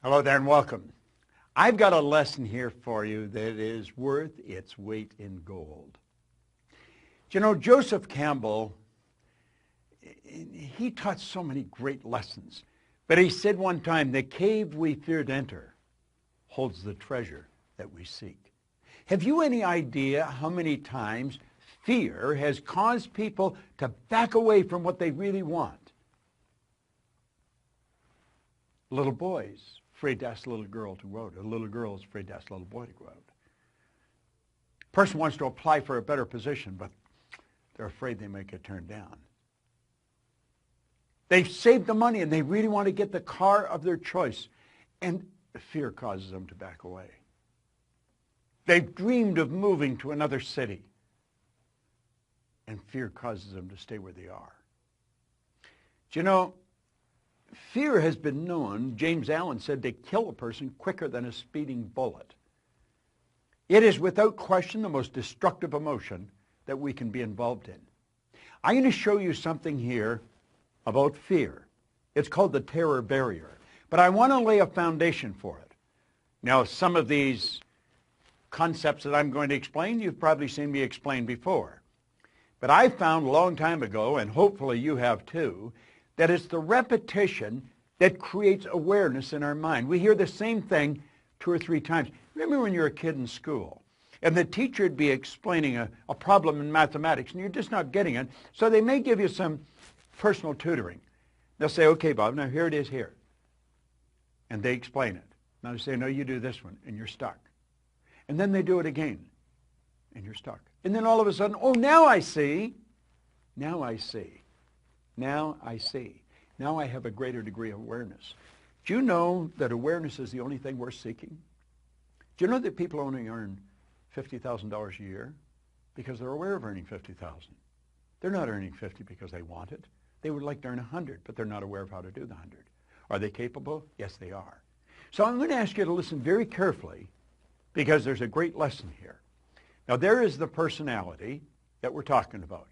Hello there and welcome. I've got a lesson here for you that is worth its weight in gold. You know, Joseph Campbell, he taught so many great lessons. But he said one time, the cave we fear to enter holds the treasure that we seek. Have you any idea how many times fear has caused people to back away from what they really want? Little boys afraid to ask a little girl to go out. A little girl is afraid to ask a little boy to go out. A person wants to apply for a better position, but they're afraid they may get turned down. They've saved the money and they really want to get the car of their choice, and fear causes them to back away. They've dreamed of moving to another city, and fear causes them to stay where they are. Do you know, fear has been known, James Allen said, to kill a person quicker than a speeding bullet. It is without question the most destructive emotion that we can be involved in. I'm going to show you something here about fear. It's called the terror barrier. But I want to lay a foundation for it. Now, some of these concepts that I'm going to explain, you've probably seen me explain before. But I found a long time ago, and hopefully you have too, that it's the repetition that creates awareness in our mind. We hear the same thing 2 or 3 times. Remember when you were a kid in school, and the teacher would be explaining a problem in mathematics, and you're just not getting it, so they may give you some personal tutoring. They'll say, okay, Bob, now here it is here. And they explain it. Now they say, no, you do this one, and you're stuck. And then they do it again, and you're stuck. And then all of a sudden, oh, now I see. Now I see. Now I see. Now I have a greater degree of awareness. Do you know that awareness is the only thing worth seeking? Do you know that people only earn $50,000 a year because they're aware of earning $50,000? They're not earning 50 because they want it. They would like to earn 100, but they're not aware of how to do the 100. Are they capable? Yes, they are. So I'm going to ask you to listen very carefully because there's a great lesson here. Now, there is the personality that we're talking about.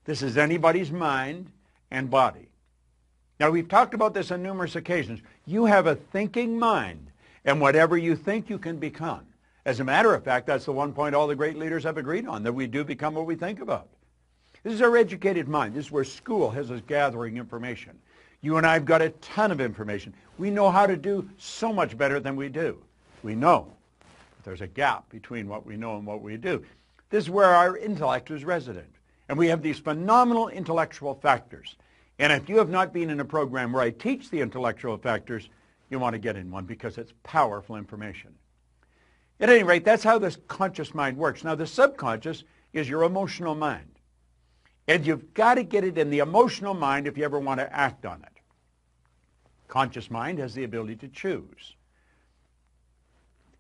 This is anybody's mind and body. Now, we've talked about this on numerous occasions. You have a thinking mind, and whatever you think, you can become. As a matter of fact, that's the one point all the great leaders have agreed on, that we do become what we think about. This is our educated mind. This is where school has us gathering information. You and I have got a ton of information. We know how to do so much better than we do. We know. But there's a gap between what we know and what we do. This is where our intellect is resident. And we have these phenomenal intellectual factors. And if you have not been in a program where I teach the intellectual factors, you want to get in one because it's powerful information. At any rate, that's how this conscious mind works. Now, the subconscious is your emotional mind. And you've got to get it in the emotional mind if you ever want to act on it. Conscious mind has the ability to choose.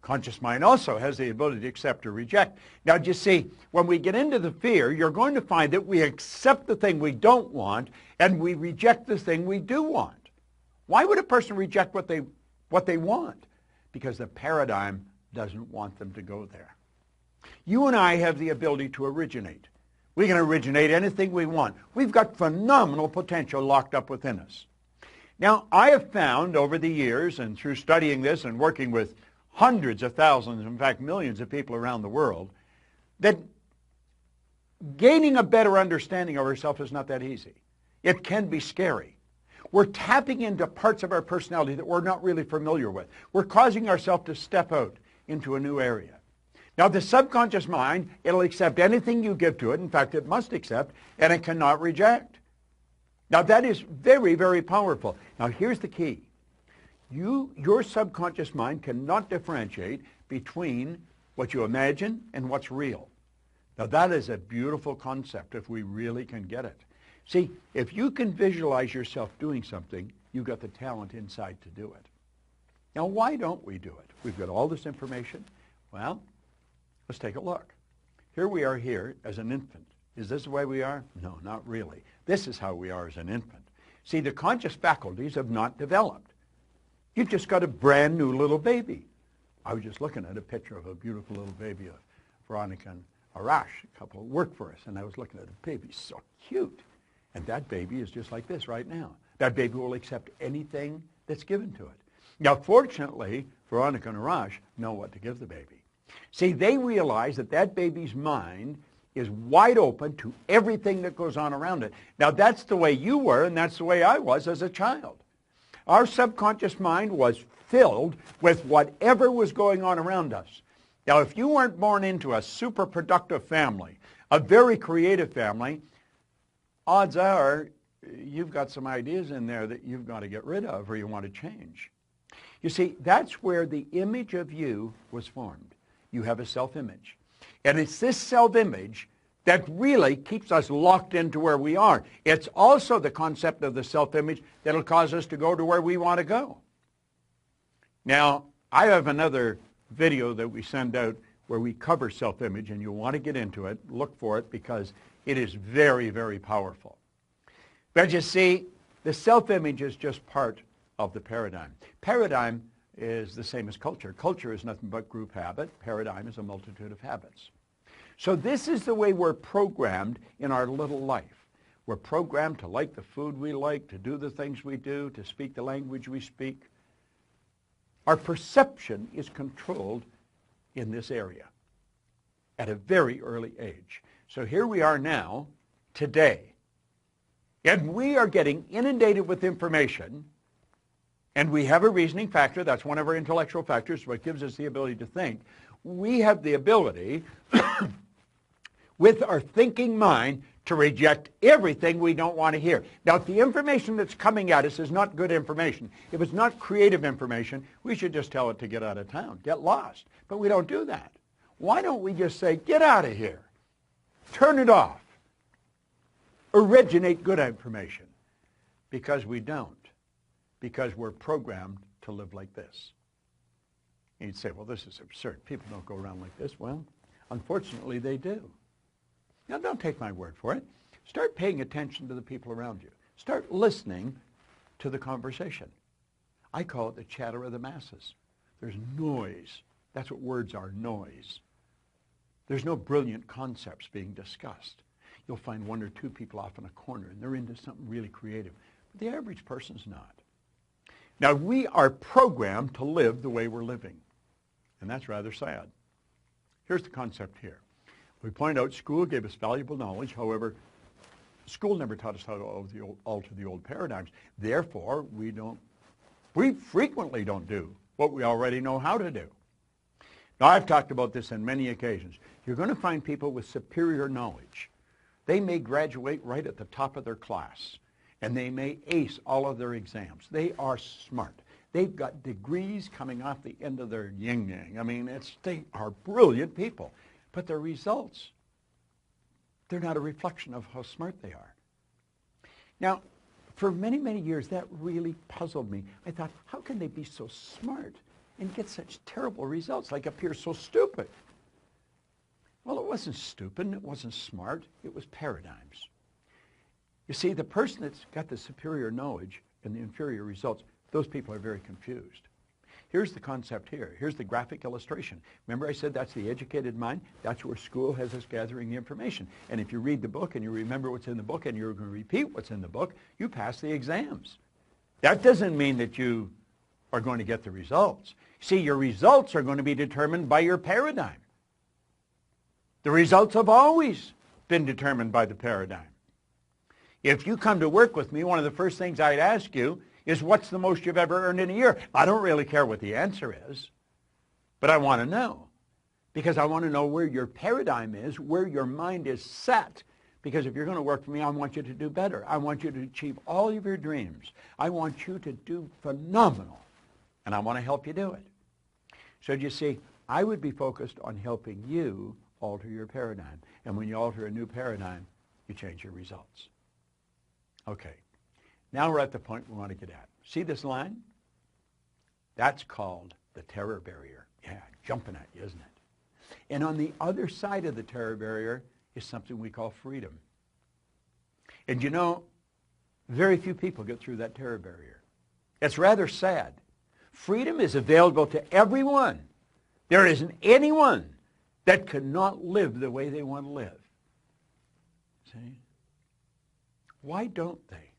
Conscious mind also has the ability to accept or reject. Now, you see, when we get into the fear, you're going to find that we accept the thing we don't want and we reject the thing we do want. Why would a person reject what they want? Because the paradigm doesn't want them to go there. You and I have the ability to originate. We can originate anything we want. We've got phenomenal potential locked up within us. Now, I have found over the years and through studying this and working with hundreds of thousands, in fact, millions of people around the world, that gaining a better understanding of ourselves is not that easy. It can be scary. We're tapping into parts of our personality that we're not really familiar with. We're causing ourselves to step out into a new area. Now, the subconscious mind, it'll accept anything you give to it. In fact, it must accept, and it cannot reject. Now, that is very, very powerful. Now, here's the key. Your subconscious mind cannot differentiate between what you imagine and what's real. Now, that is a beautiful concept if we really can get it. See, if you can visualize yourself doing something, you've got the talent inside to do it. Now, why don't we do it? We've got all this information. Well, let's take a look. Here we are here as an infant. Is this the way we are? No, not really. This is how we are as an infant. See, the conscious faculties have not developed. You've just got a brand new little baby. I was just looking at a picture of a beautiful little baby of Veronica and Arash, a couple who work for us, and I was looking at the baby, so cute. And that baby is just like this right now. That baby will accept anything that's given to it. Now, fortunately, Veronica and Arash know what to give the baby. See, they realize that that baby's mind is wide open to everything that goes on around it. Now, that's the way you were, and that's the way I was as a child. Our subconscious mind was filled with whatever was going on around us. Now, if you weren't born into a super productive family, a very creative family, odds are you've got some ideas in there that you've got to get rid of or you want to change. You see, that's where the image of you was formed. You have a self-image. And it's this self-image that really keeps us locked into where we are. It's also the concept of the self-image that'll cause us to go to where we want to go. Now, I have another video that we send out where we cover self-image, and you'll want to get into it. Look for it because it is very, very powerful. But you see, the self-image is just part of the paradigm. Paradigm is the same as culture. Culture is nothing but group habit. Paradigm is a multitude of habits. So this is the way we're programmed in our little life. We're programmed to like the food we like, to do the things we do, to speak the language we speak. Our perception is controlled in this area at a very early age. So here we are now, today, and we are getting inundated with information, and we have a reasoning factor. That's one of our intellectual factors, what gives us the ability to think. We have the ability with our thinking mind to reject everything we don't want to hear. Now, if the information that's coming at us is not good information, if it's not creative information, we should just tell it to get out of town, get lost. But we don't do that. Why don't we just say, get out of here, turn it off, originate good information? Because we don't. Because we're programmed to live like this. And you'd say, well, this is absurd. People don't go around like this. Well, unfortunately, they do. Now, don't take my word for it. Start paying attention to the people around you. Start listening to the conversation. I call it the chatter of the masses. There's noise. That's what words are, noise. There's no brilliant concepts being discussed. You'll find one or two people off in a corner, and they're into something really creative. But the average person's not. Now, we are programmed to live the way we're living, and that's rather sad. Here's the concept here. We point out school gave us valuable knowledge. However, school never taught us how to alter the old paradigms. Therefore, we frequently don't do what we already know how to do. Now, I've talked about this on many occasions. You're going to find people with superior knowledge. They may graduate right at the top of their class, and they may ace all of their exams. They are smart. They've got degrees coming off the end of their yin-yang. I mean, they are brilliant people. But their results, they're not a reflection of how smart they are. Now, for many, many years, that really puzzled me. I thought, how can they be so smart and get such terrible results, like appear so stupid? Well, it wasn't stupid, it wasn't smart, it was paradigms. You see, the person that's got the superior knowledge and the inferior results, those people are very confused. Here's the concept here. Here's the graphic illustration. Remember I said that's the educated mind? That's where school has us gathering the information. And if you read the book and you remember what's in the book and you're going to repeat what's in the book, you pass the exams. That doesn't mean that you are going to get the results. See, your results are going to be determined by your paradigm. The results have always been determined by the paradigm. If you come to work with me, one of the first things I'd ask you is, what's the most you've ever earned in a year? I don't really care what the answer is, but I want to know, because I want to know where your paradigm is, where your mind is set. Because if you're going to work for me, I want you to do better. I want you to achieve all of your dreams. I want you to do phenomenal, and I want to help you do it. So you see, I would be focused on helping you alter your paradigm. And when you alter a new paradigm, you change your results. Okay. Now we're at the point we want to get at. See this line? That's called the terror barrier. Yeah, jumping at you, isn't it? And on the other side of the terror barrier is something we call freedom. And you know, very few people get through that terror barrier. It's rather sad. Freedom is available to everyone. There isn't anyone that cannot live the way they want to live. See? Why don't they?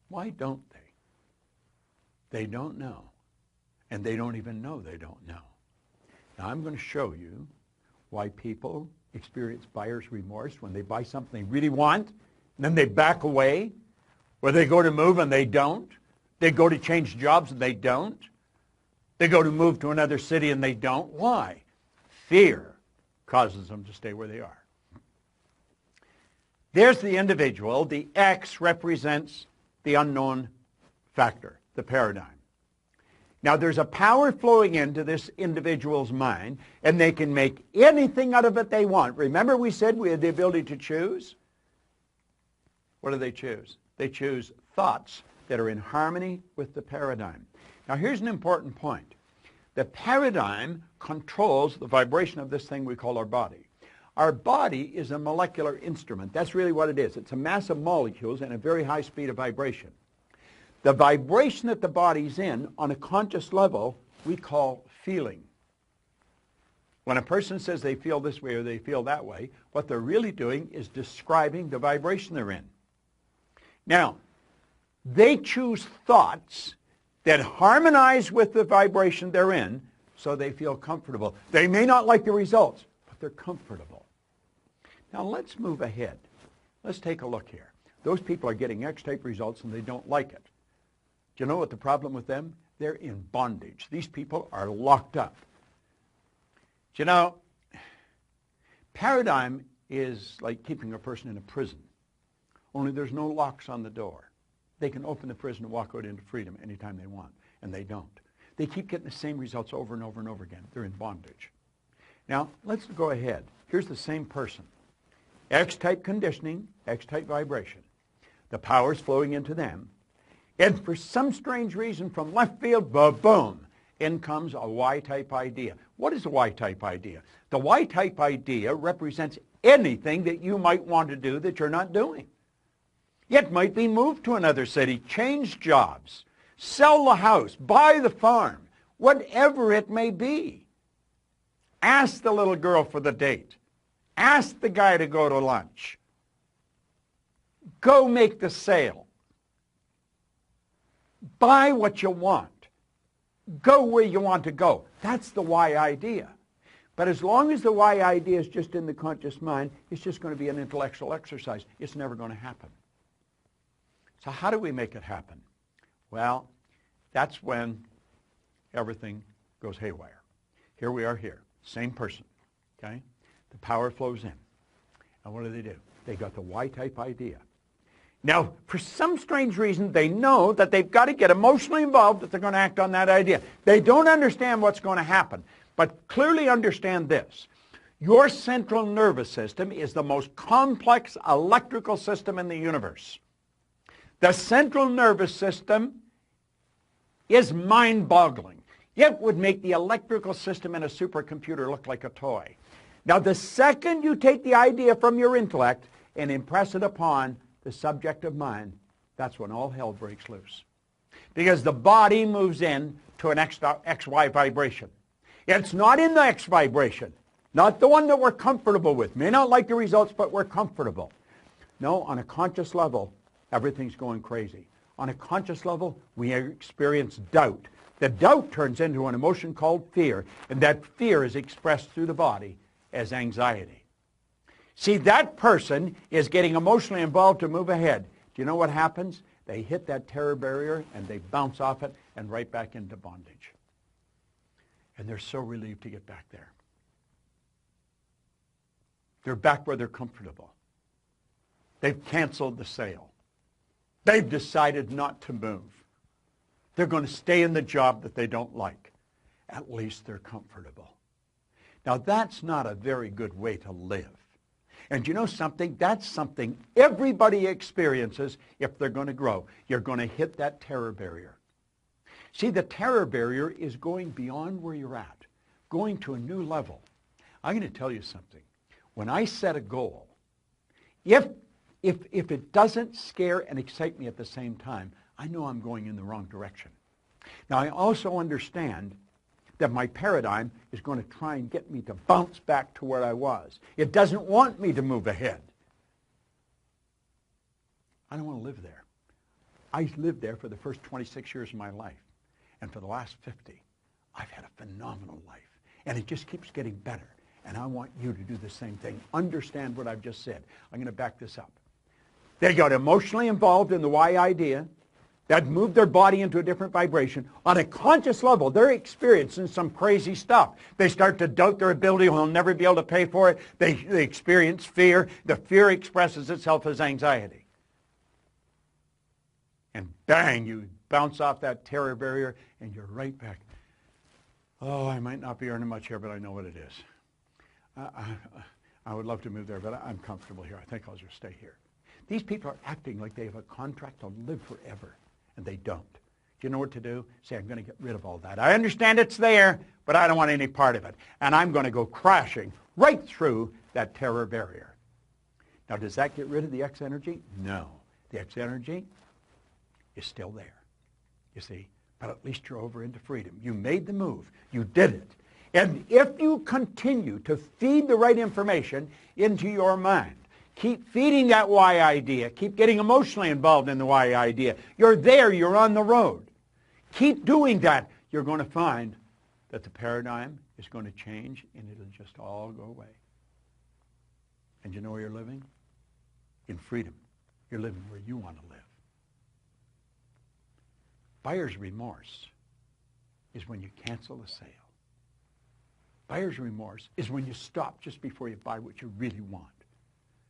Why don't they? They don't know. And they don't even know they don't know. Now I'm going to show you why people experience buyer's remorse when they buy something they really want, and then they back away, where they go to move and they don't. They go to change jobs and they don't. They go to move to another city and they don't. Why? Fear causes them to stay where they are. There's the individual. The X represents the unknown factor, the paradigm. Now, there's a power flowing into this individual's mind, and they can make anything out of it they want. Remember we said we had the ability to choose? What do they choose? They choose thoughts that are in harmony with the paradigm. Now, here's an important point. The paradigm controls the vibration of this thing we call our body. Our body is a molecular instrument. That's really what it is. It's a mass of molecules and a very high speed of vibration. The vibration that the body's in on a conscious level we call feeling. When a person says they feel this way or they feel that way, what they're really doing is describing the vibration they're in. Now, they choose thoughts that harmonize with the vibration they're in so they feel comfortable. They may not like the results, but they're comfortable. Now let's move ahead. Let's take a look here. Those people are getting X-type results and they don't like it. Do you know what the problem with them? They're in bondage. These people are locked up. Do you know, paradigm is like keeping a person in a prison, only there's no locks on the door. They can open the prison and walk out into freedom anytime they want, and they don't. They keep getting the same results over and over and over again. They're in bondage. Now, let's go ahead. Here's the same person. X-type conditioning, X-type vibration. The power's flowing into them. And for some strange reason from left field, boom, in comes a Y-type idea. What is a Y-type idea? The Y-type idea represents anything that you might want to do that you're not doing. It might be move to another city, change jobs, sell the house, buy the farm, whatever it may be. Ask the little girl for the date. Ask the guy to go to lunch. Go make the sale. Buy what you want. Go where you want to go. That's the Y idea. But as long as the Y idea is just in the conscious mind, it's just going to be an intellectual exercise. It's never going to happen. So how do we make it happen? Well, that's when everything goes haywire. Here we are here, same person, okay? The power flows in. And what do? They got the Y-type idea. Now, for some strange reason, they know that they've got to get emotionally involved if they're going to act on that idea. They don't understand what's going to happen, but clearly understand this. Your central nervous system is the most complex electrical system in the universe. The central nervous system is mind-boggling. It would make the electrical system in a supercomputer look like a toy. Now, the second you take the idea from your intellect and impress it upon the subjective mind, that's when all hell breaks loose. Because the body moves in to an XY vibration. It's not in the X vibration, not the one that we're comfortable with. May not like the results, but we're comfortable. No, on a conscious level, everything's going crazy. On a conscious level, we experience doubt. The doubt turns into an emotion called fear, and that fear is expressed through the body as anxiety. See, that person is getting emotionally involved to move ahead. Do you know what happens? They hit that terror barrier, and they bounce off it and right back into bondage. And they're so relieved to get back there. They're back where they're comfortable. They've canceled the sale. They've decided not to move. They're going to stay in the job that they don't like. At least they're comfortable. Now, that's not a very good way to live. And you know something? That's something everybody experiences if they're going to grow. You're going to hit that terror barrier. See, the terror barrier is going beyond where you're at, going to a new level. I'm going to tell you something. When I set a goal, if it doesn't scare and excite me at the same time, I know I'm going in the wrong direction. Now, I also understand that my paradigm is going to try and get me to bounce back to where I was. It doesn't want me to move ahead. I don't want to live there. I lived there for the first 26 years of my life, and for the last 50. I've had a phenomenal life. And it just keeps getting better. And I want you to do the same thing. Understand what I've just said. I'm going to back this up. They got emotionally involved in the why idea. That moved their body into a different vibration. On a conscious level, they're experiencing some crazy stuff. They start to doubt their ability. They'll never be able to pay for it. They experience fear. The fear expresses itself as anxiety. And bang, you bounce off that terror barrier, and you're right back. Oh, I might not be earning much here, but I know what it is. I would love to move there, but I'm comfortable here. I think I'll just stay here. These people are acting like they have a contract to live forever, and they don't. Do you know what to do? Say, I'm going to get rid of all that. I understand it's there, but I don't want any part of it. And I'm going to go crashing right through that terror barrier. Now, does that get rid of the X energy? No. The X energy is still there, you see. But at least you're over into freedom. You made the move. You did it. And if you continue to feed the right information into your mind, keep feeding that why idea, keep getting emotionally involved in the why idea, you're there, you're on the road. Keep doing that. You're going to find that the paradigm is going to change and it'll just all go away. And you know where you're living? In freedom. You're living where you want to live. Buyer's remorse is when you cancel a sale. Buyer's remorse is when you stop just before you buy what you really want,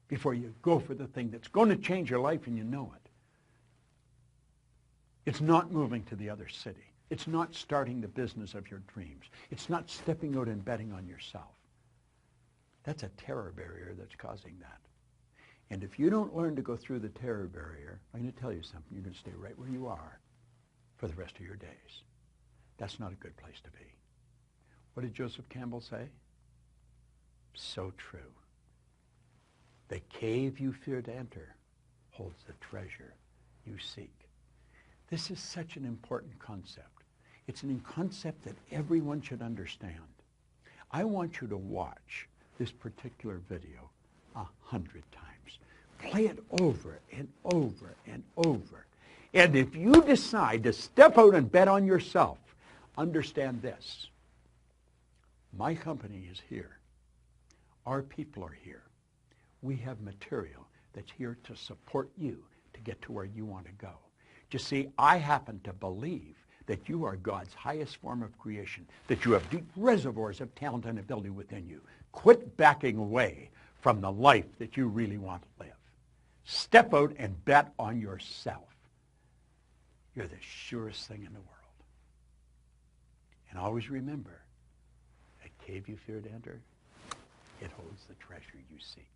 before you go for the thing that's going to change your life and you know it. It's not moving to the other city. It's not starting the business of your dreams. It's not stepping out and betting on yourself. That's a terror barrier that's causing that. And if you don't learn to go through the terror barrier, I'm going to tell you something. You're going to stay right where you are for the rest of your days. That's not a good place to be. What did Joseph Campbell say? So true. The cave you fear to enter holds the treasure you seek. This is such an important concept. It's a concept that everyone should understand. I want you to watch this particular video 100 times. Play it over and over and over. And if you decide to step out and bet on yourself, understand this. My company is here. Our people are here. We have material that's here to support you to get to where you want to go. You see, I happen to believe that you are God's highest form of creation, that you have deep reservoirs of talent and ability within you. Quit backing away from the life that you really want to live. Step out and bet on yourself. You're the surest thing in the world. And always remember, that cave you fear to enter, it holds the treasure you seek.